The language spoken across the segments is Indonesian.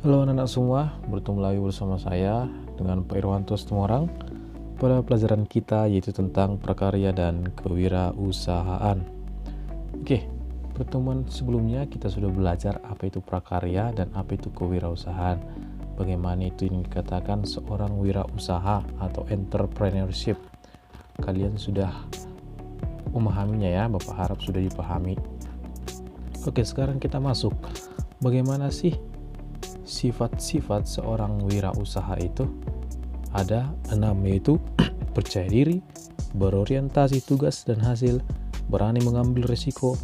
Halo anak-anak semua, bertemu lagi bersama saya dengan Pak Irwanto Situmorang pada pelajaran kita yaitu tentang prakarya dan kewirausahaan. Oke, pertemuan sebelumnya kita sudah belajar apa itu prakarya dan apa itu kewirausahaan. Bagaimana itu yang dikatakan seorang wirausaha atau entrepreneurship. Kalian sudah memahaminya ya, Bapak harap sudah dipahami. Oke, sekarang kita masuk. Bagaimana sih sifat-sifat seorang wirausaha itu? Ada 6, yaitu percaya diri, berorientasi tugas dan hasil, berani mengambil risiko,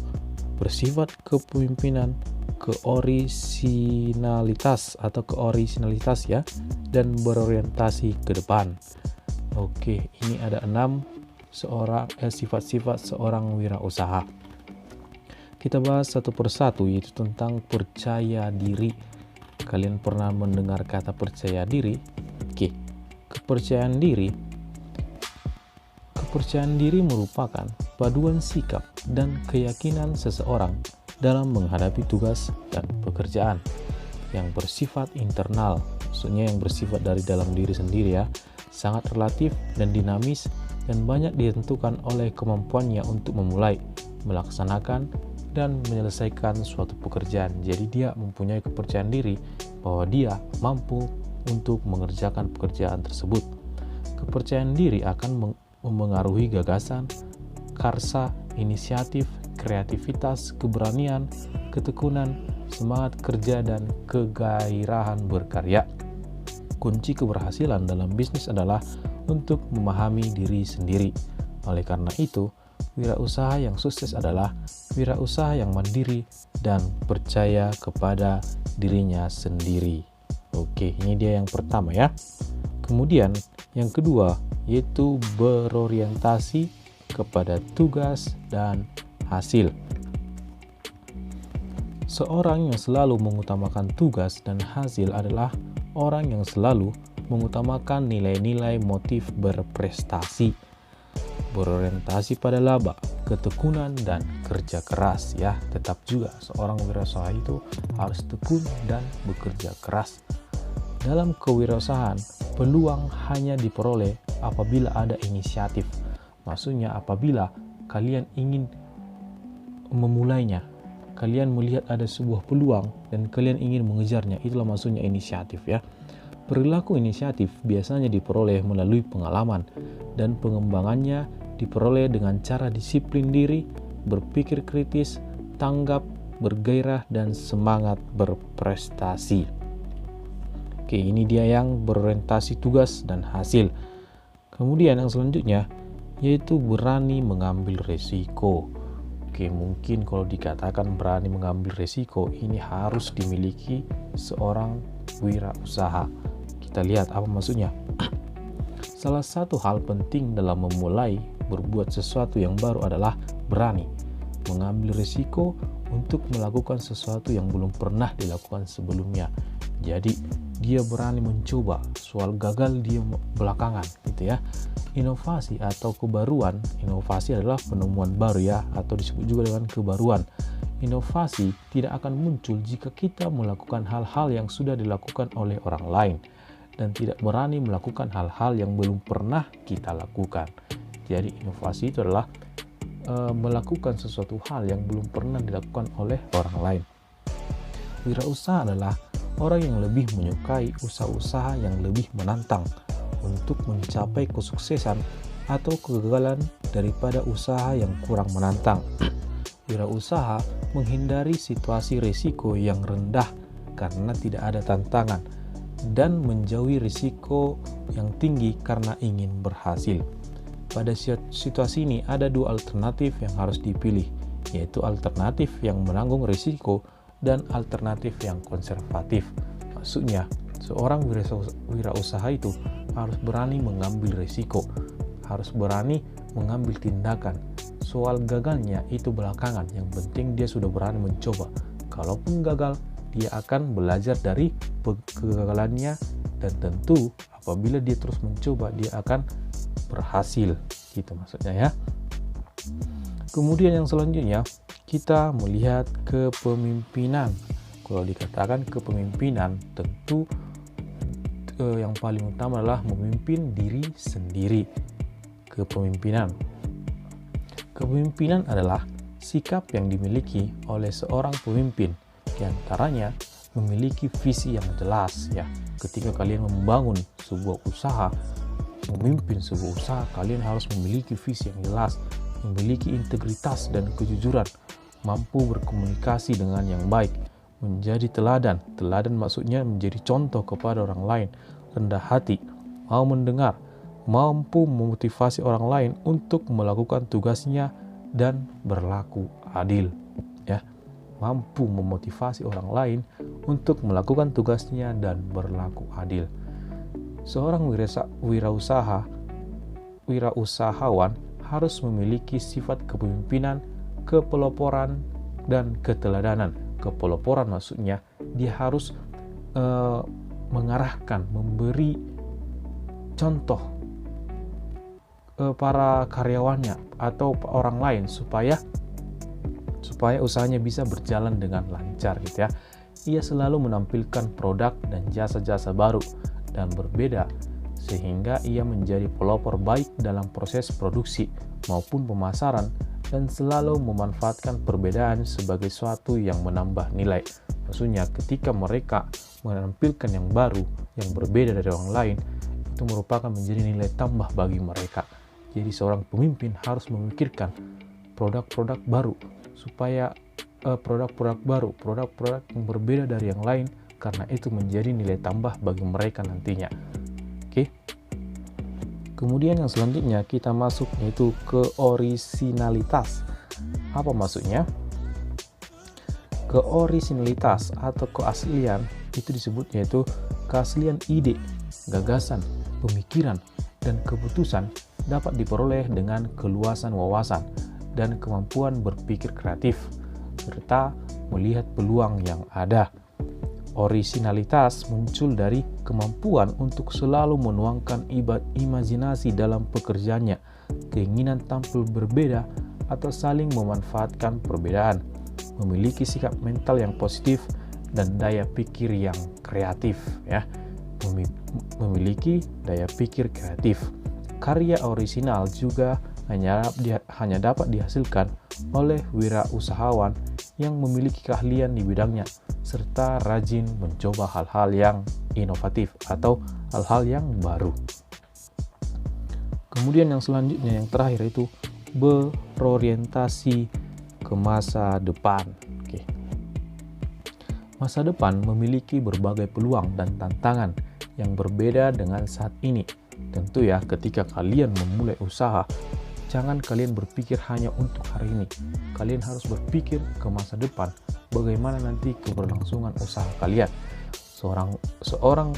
bersifat kepemimpinan, keorisinalitas ya, dan berorientasi ke depan. Oke, ini ada 6 sifat-sifat seorang wirausaha. Kita bahas satu persatu, yaitu tentang percaya diri. Kalian pernah mendengar kata percaya diri? Oke, kepercayaan diri merupakan paduan sikap dan keyakinan seseorang dalam menghadapi tugas dan pekerjaan yang bersifat internal, maksudnya yang bersifat dari dalam diri sendiri ya, sangat relatif dan dinamis dan banyak ditentukan oleh kemampuannya untuk memulai, melaksanakan, dan menyelesaikan suatu pekerjaan. Jadi dia mempunyai kepercayaan diri bahwa dia mampu untuk mengerjakan pekerjaan tersebut. Kepercayaan diri akan memengaruhi gagasan, karsa, inisiatif, kreativitas, keberanian, ketekunan, semangat kerja, dan kegairahan berkarya. Kunci keberhasilan dalam bisnis adalah untuk memahami diri sendiri. Oleh karena itu, wirausaha yang sukses adalah wirausaha yang mandiri dan percaya kepada dirinya sendiri. Oke, ini dia yang pertama ya. Kemudian yang kedua yaitu berorientasi kepada tugas dan hasil. Seorang yang selalu mengutamakan tugas dan hasil adalah orang yang selalu mengutamakan nilai-nilai motif berprestasi, berorientasi pada laba, ketekunan, dan kerja keras ya. Tetap juga seorang wirausaha itu harus tekun dan bekerja keras. Dalam kewirausahaan, peluang hanya diperoleh apabila ada inisiatif. Maksudnya apabila kalian ingin memulainya, kalian melihat ada sebuah peluang dan kalian ingin mengejarnya, itulah maksudnya inisiatif ya. Perilaku inisiatif biasanya diperoleh melalui pengalaman dan pengembangannya diperoleh dengan cara disiplin diri, berpikir kritis, tanggap, bergairah, dan semangat berprestasi. Oke, ini dia yang berorientasi tugas dan hasil. Kemudian yang selanjutnya yaitu berani mengambil risiko. Oke, mungkin kalau dikatakan berani mengambil risiko, ini harus dimiliki seorang wirausaha. Kita lihat apa maksudnya. Salah satu hal penting dalam memulai berbuat sesuatu yang baru adalah berani mengambil risiko untuk melakukan sesuatu yang belum pernah dilakukan sebelumnya. Jadi dia berani mencoba, soal gagal dia belakangan gitu ya. Inovasi atau kebaruan, inovasi adalah penemuan baru ya, atau disebut juga dengan kebaruan. Inovasi tidak akan muncul jika kita melakukan hal-hal yang sudah dilakukan oleh orang lain dan tidak berani melakukan hal-hal yang belum pernah kita lakukan. Jadi inovasi itu adalah melakukan sesuatu hal yang belum pernah dilakukan oleh orang lain. Wirausaha adalah orang yang lebih menyukai usaha-usaha yang lebih menantang untuk mencapai kesuksesan atau kegagalan daripada usaha yang kurang menantang. Wirausaha menghindari situasi risiko yang rendah karena tidak ada tantangan dan menjauhi risiko yang tinggi karena ingin berhasil. Pada situasi ini ada 2 alternatif yang harus dipilih, yaitu alternatif yang menanggung risiko dan alternatif yang konservatif. Maksudnya, seorang wirausaha itu harus berani mengambil risiko, harus berani mengambil tindakan. Soal gagalnya itu belakangan, yang penting dia sudah berani mencoba. Kalaupun gagal, dia akan belajar dari kegagalannya dan tentu apabila dia terus mencoba, dia akan berhasil, gitu maksudnya ya. Kemudian yang selanjutnya kita melihat kepemimpinan. Kalau dikatakan kepemimpinan, tentu yang paling utama adalah memimpin diri sendiri. Kepemimpinan adalah sikap yang dimiliki oleh seorang pemimpin, di antaranya memiliki visi yang jelas ya. Ketika kalian membangun sebuah usaha, memimpin sebuah usaha, kalian harus memiliki visi yang jelas, memiliki integritas dan kejujuran, mampu berkomunikasi dengan yang baik, menjadi teladan. Teladan maksudnya menjadi contoh kepada orang lain, rendah hati, mau mendengar, mampu memotivasi orang lain untuk melakukan tugasnya dan berlaku adil. Ya, mampu memotivasi orang lain untuk melakukan tugasnya dan berlaku adil. Seorang wirausahawan harus memiliki sifat kepemimpinan, kepeloporan, dan keteladanan. Kepeloporan maksudnya dia harus mengarahkan, memberi contoh para karyawannya atau orang lain supaya usahanya bisa berjalan dengan lancar gitu ya. Ia selalu menampilkan produk dan jasa-jasa baru dan berbeda sehingga ia menjadi pelopor baik dalam proses produksi maupun pemasaran dan selalu memanfaatkan perbedaan sebagai suatu yang menambah nilai. Maksudnya ketika mereka menampilkan yang baru, yang berbeda dari orang lain, itu merupakan menjadi nilai tambah bagi mereka. Jadi seorang pemimpin harus memikirkan produk-produk baru supaya produk-produk yang berbeda dari yang lain, karena itu menjadi nilai tambah bagi mereka nantinya. Oke. Kemudian yang selanjutnya kita masuk yaitu keorisinalitas. Apa maksudnya? Keorisinalitas atau keaslian itu disebutnya itu keaslian ide, gagasan, pemikiran, dan keputusan dapat diperoleh dengan keluasan wawasan dan kemampuan berpikir kreatif serta melihat peluang yang ada. Orisinalitas muncul dari kemampuan untuk selalu menuangkan imajinasi dalam pekerjaannya, keinginan tampil berbeda atau saling memanfaatkan perbedaan, memiliki sikap mental yang positif dan daya pikir yang kreatif ya. Memiliki daya pikir kreatif. Karya orisinal juga hanya dapat dihasilkan oleh wirausahawan yang memiliki keahlian di bidangnya serta rajin mencoba hal-hal yang inovatif atau hal-hal yang baru. Kemudian yang selanjutnya, yang terakhir itu berorientasi ke masa depan. Oke. Masa depan memiliki berbagai peluang dan tantangan yang berbeda dengan saat ini. Tentu ya, ketika kalian memulai usaha, jangan kalian berpikir hanya untuk hari ini. Kalian harus berpikir ke masa depan, bagaimana nanti keberlangsungan usaha kalian. Seorang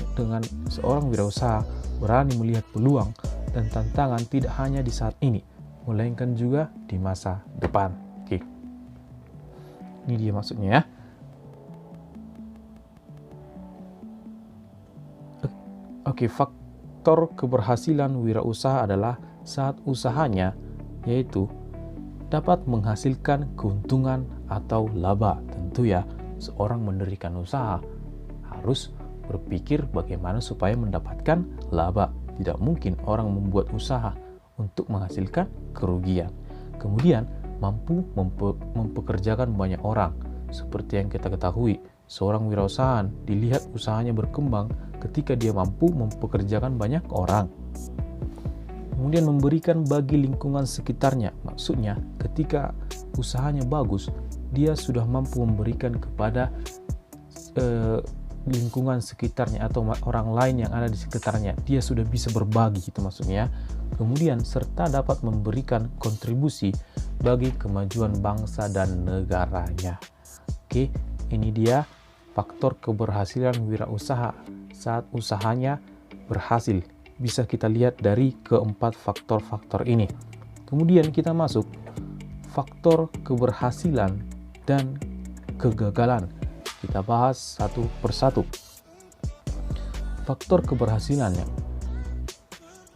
wirausaha berani melihat peluang dan tantangan tidak hanya di saat ini, melainkan juga di masa depan. Oke. Ini dia maksudnya ya. Oke, faktor keberhasilan wirausaha adalah saat usahanya yaitu dapat menghasilkan keuntungan atau laba. Tentu ya, seorang mendirikan usaha harus berpikir bagaimana supaya mendapatkan laba. Tidak mungkin orang membuat usaha untuk menghasilkan kerugian. Kemudian mampu mempekerjakan banyak orang. Seperti yang kita ketahui, seorang wirausahaan dilihat usahanya berkembang ketika dia mampu mempekerjakan banyak orang. Kemudian memberikan bagi lingkungan sekitarnya. Maksudnya ketika usahanya bagus, dia sudah mampu memberikan kepada lingkungan sekitarnya atau orang lain yang ada di sekitarnya. Dia sudah bisa berbagi, itu maksudnya. Kemudian serta dapat memberikan kontribusi bagi kemajuan bangsa dan negaranya. Oke, ini dia faktor keberhasilan wirausaha saat usahanya berhasil. Bisa kita lihat dari keempat faktor-faktor ini. Kemudian kita masuk faktor keberhasilan dan kegagalan. Kita bahas satu persatu. Faktor keberhasilannya.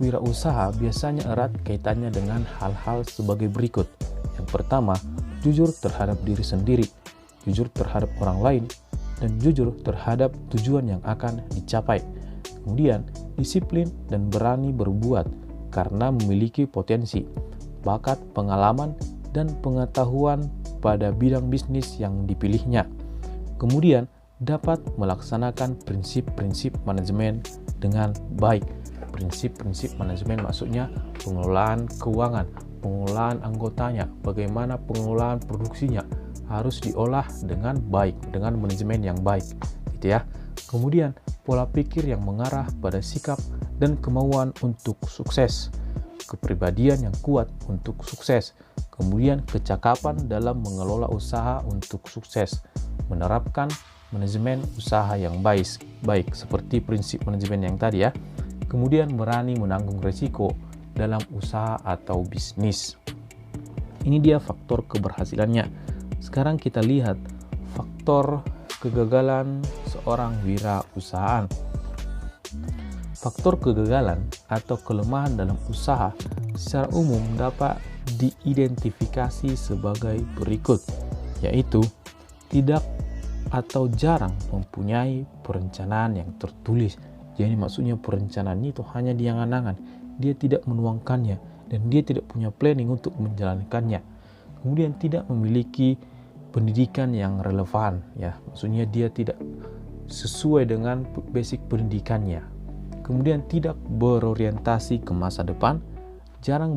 Wirausaha biasanya erat kaitannya dengan hal-hal sebagai berikut. Yang pertama, jujur terhadap diri sendiri, jujur terhadap orang lain, dan jujur terhadap tujuan yang akan dicapai. Kemudian, disiplin dan berani berbuat karena memiliki potensi, bakat, pengalaman, dan pengetahuan pada bidang bisnis yang dipilihnya. Kemudian, dapat melaksanakan prinsip-prinsip manajemen dengan baik. Prinsip-prinsip manajemen maksudnya pengelolaan keuangan, pengelolaan anggotanya, bagaimana pengelolaan produksinya harus diolah dengan baik, dengan manajemen yang baik, gitu ya. Kemudian pola pikir yang mengarah pada sikap dan kemauan untuk sukses, kepribadian yang kuat untuk sukses, kemudian kecakapan dalam mengelola usaha untuk sukses, menerapkan manajemen usaha yang baik seperti prinsip manajemen yang tadi ya. Kemudian berani menanggung risiko dalam usaha atau bisnis. Ini dia faktor keberhasilannya. Sekarang kita lihat faktor kegagalan seorang wirausahaan. Faktor kegagalan atau kelemahan dalam usaha secara umum dapat diidentifikasi sebagai berikut, yaitu tidak atau jarang mempunyai perencanaan yang tertulis. Jadi maksudnya perencanaan itu hanya diangan-angan, dia tidak menuangkannya dan dia tidak punya planning untuk menjalankannya. Kemudian tidak memiliki pendidikan yang relevan, ya maksudnya dia tidak sesuai dengan basic pendidikannya. Kemudian tidak berorientasi ke masa depan, jarang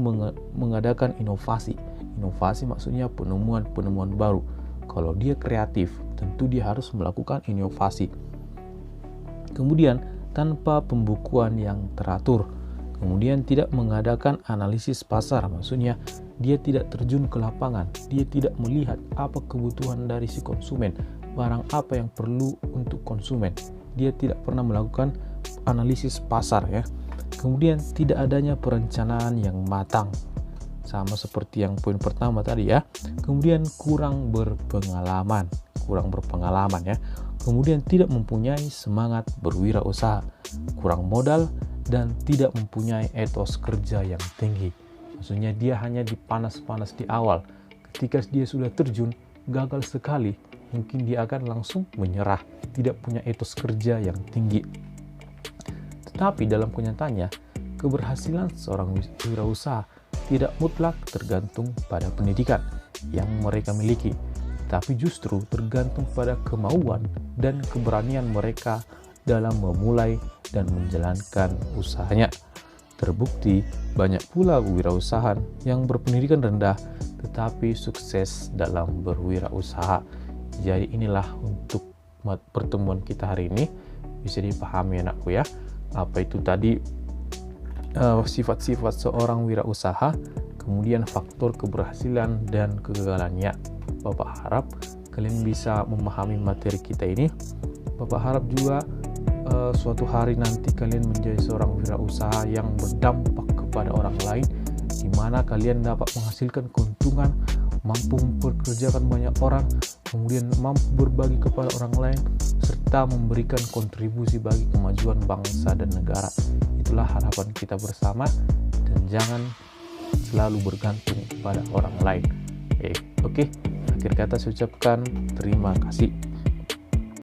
mengadakan inovasi. Inovasi maksudnya penemuan-penemuan baru. Kalau dia kreatif, tentu dia harus melakukan inovasi. Kemudian tanpa pembukuan yang teratur. Kemudian tidak mengadakan analisis pasar, maksudnya dia tidak terjun ke lapangan, dia tidak melihat apa kebutuhan dari si konsumen, barang apa yang perlu untuk konsumen. Dia tidak pernah melakukan analisis pasar ya. Kemudian tidak adanya perencanaan yang matang, sama seperti yang poin pertama tadi ya. Kemudian kurang berpengalaman ya. Kemudian tidak mempunyai semangat berwirausaha, kurang modal, dan tidak mempunyai etos kerja yang tinggi. Maksudnya dia hanya dipanas-panas di awal. Ketika dia sudah terjun, gagal sekali, mungkin dia akan langsung menyerah, tidak punya etos kerja yang tinggi. Tetapi dalam kenyataannya, keberhasilan seorang wirausaha tidak mutlak tergantung pada pendidikan yang mereka miliki, tapi justru tergantung pada kemauan dan keberanian mereka dalam memulai dan menjalankan usahanya. Terbukti banyak pula wirausahaan yang berpendidikan rendah tetapi sukses dalam berwirausaha. Jadi inilah untuk pertemuan kita hari ini, bisa dipahami anakku ya. Apa itu tadi sifat-sifat seorang wirausaha, kemudian faktor keberhasilan dan kegagalannya. Bapak harap kalian bisa memahami materi kita ini. Bapak harap juga suatu hari nanti kalian menjadi seorang wirausaha yang berdampak kepada orang lain, di mana kalian dapat menghasilkan keuntungan, mampu mempekerjakan banyak orang, kemudian mampu berbagi kepada orang lain, serta memberikan kontribusi bagi kemajuan bangsa dan negara. Itulah harapan kita bersama, dan jangan selalu bergantung pada orang lain. Oke. Akhir kata saya ucapkan terima kasih.